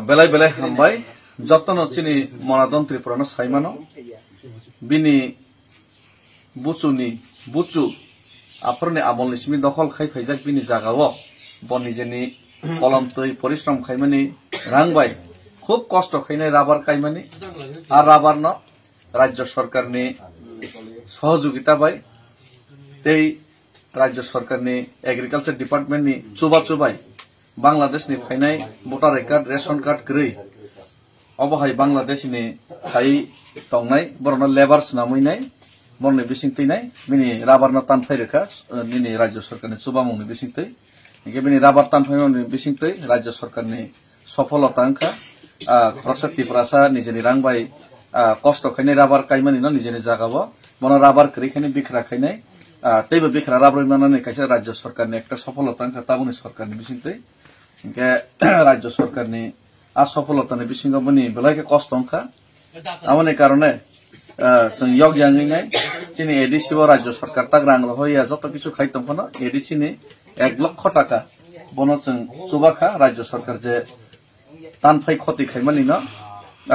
belai belai hambai jotno chini monadon Tripura no saimano bini bucu aprone amol nismi dokhol khai phaijak bini jagao boni jeni kolam toi porishram khaimani rangbai খুব কষ্ট খাইনাই rubber কাইমানি আর rubber ন রাজ্য সরকার নি সহযোগিতা বাই তেই রাজ্য সরকার নি agriculture department নি চুবাই বাংলাদেশ নি ফাইনাই ভোটার কার্ড রেশন কার্ড গ্রই অবহাই বাংলাদেশ নি খাই টংনাই বরন লেবারস নামইনাই বরনে বিসিংতইনাই বিনি রাবার ন তান ফাইরেখা নিনি রাজ্য সরকার নি চুবামুনি বিসিংতই একে বিনি রাবার তান ফাইমনি বিসিংতই রাজ্য সরকার নি সফলতা আংখা খরচা ত্রিপুরাসা নিজেনি রাংবাই কষ্ট খাইনাই রাবার কাইমানি ন নিজেনি জাগাবো বন রাবার করি খাইনাই বিখরা খাইনাই তেইবো বিখরা রাবার মানানি কাইসা রাজ্য সরকারনি একটা সফলতা আংখা তাবুনি সরকারনি বিসিংতই ইনকে রাজ্য সরকারনি সফলতানি বিসিংগবনি বেলাইকে কষ্ট আংখা আমনি কারণে जों यग यांगैनाय चिनि एडिसि राज्य सरकार ताक रां होया जत किछु खाइतम फनो एडिसि नि 1 लाख टाका बनो जों चुबाखा राज्य सरकार जे तानफाइ खति खाइमालि न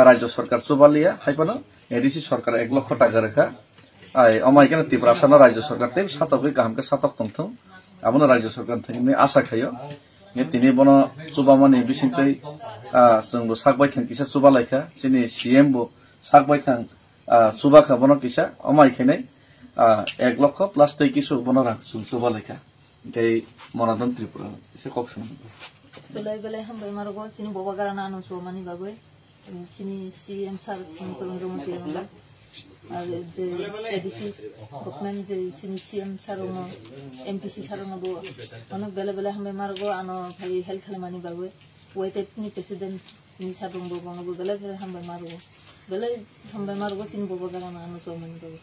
राज्य सरकार चुबालिया हाइपनो एडिसि सरकार 1 लाख टाका रेखा आइ अमाइकेन त्रिपुरासन राज्य सरकार तेम सातक गाहामके सातक तंथं आबनो राज्य सरकार थैनि आशा खायो ने तिनि बनो चुबामानि बिसिंतै जोंबो साकबाय थां किसा चुबालायखा चिनि सीएम बो साकबाय थां चुबाखा बनो किसा अमाइकेनै 1 लाख प्लस तै किसु बनो रां चुबालायखा कै मनादन त्रिपुरा एसे कक्सन बेलाय हम बेमारगो चिनि बबा गाराना आनो सोमानि बागै चिनि सीएम सार जमजमति होला आरो जे एडिसि गभर्नमेन्ट जे चिनि सीएम सारनो एमपीसी सारनो बो अन बेले हम बेमारगो आनो भाई हेल्थ खालामानि बागै वेटेटनि प्रेसिडेन्ट चिनि सारनो बो बनो बेले हम बेमारगो चिनि बबा गाराना आनो सोमानि बागै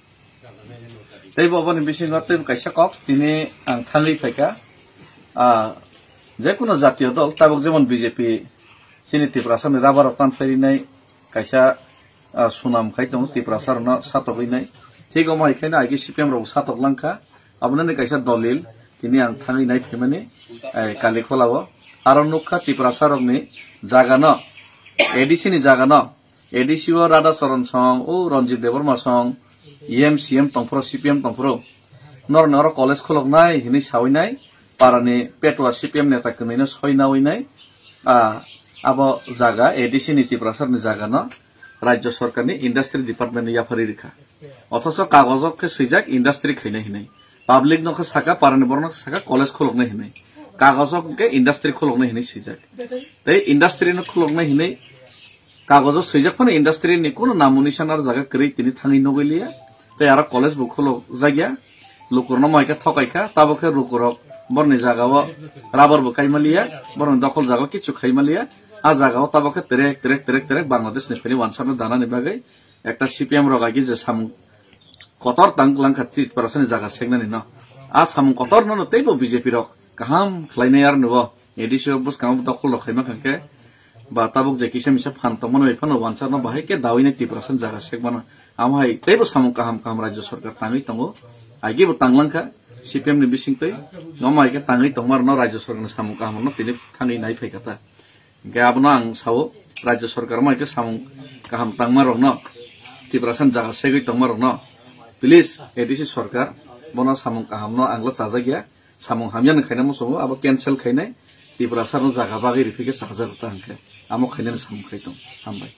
तै बबनि बिसिङा तै काइसा कक तिनि आं थाङै फाइका जेकुनो जातीय दल ताबक जेमन बीजेपी चिनि त्रिपुरासन राबार तान फैनाय काइसा सुनाम खाइ दं त्रिपुरासन सातकैनाय थिग अमाइखायनो आइगे सीपीएम रौ सातक लांखा आबननि काइसा दलिल तिनि आं थाङैनाय फैमानि कालि खलाबो आरो नुखा त्रिपुरासरनि जागान एडिसि नि जागान एडिसि व राधा चरण सं ओ रंजित देवर्मा सं EM CM तंफरो CPM तंफरो नर कॉलेज खोलनाय हिनि सावैनाय पारानि पेटवा CPM नेता कनैनो सयनावैनाय आबो जागा एडिसि नीति प्रसारनि जागा न राज्य सरकारनि इंडस्ट्री डिपार्टमेंट याफारि रिखा अथच कागजक के सैजाक इंडस्ट्री खैनाय हिनाय पब्लिक नख साका पारानि बरनक साका कॉलेज खोलनाय हिनाय कागजक के इंडस्ट्री खोलनाय हिनाय सैजाक तै इंडस्ट्री न खोलनाय हिनाय कागजो सैजाक फने इंडस्ट्री नि कोनो नामुनिशानार जागा करै तिनि थाङै नगैलिया तै आरो कॉलेज बुक खोलो जागिया लुकुरनो माइका थकाइखा ताबोखे रुकुरक बरनि जागाव राबर बो काइमालिया बरन दखल जागा किछु खाइमालिया आ जागाव ताबोखे तेरेक बांग्लादेश नि फैनि वानसारनो दानानि बागै एकटा सीपीएम रगागि जे साम कतर तांगलांखा 30% जागा सेगनानि न आ साम कतर न तैबो बीजेपी रक गाहाम खलायनाय आर नुबो एडिसि बसकाम दखल खाइमा खांके बा ताबुक जे किसे मिसे फानतमन एफानो वानसारनो बाहाय के दावैनि 30% जागा सेगमाना आमहाय तैबो साम गाहाम राज्य सरकार ताङै तंगो आइगेबो तांलांखा सीपीएम नि बिसिंतै नमाइके ताङै तंमार न राज्य सरकार साम गाहाम न तिनि थाङै नाय फैखाता गाबनो आं सावो राज्य सरकार माइके साम गाहाम तांमार न 30% जागा सेगै तंमार न प्लिज एडिसि सरकार बना साम गाहाम न आंगला जाजागिया साम हामियान खायना मसो अब कैंसिल खायनाय 30% जागा बागै रिफिके साजागता आंखे आमो खायना साम खायतों हामबाय।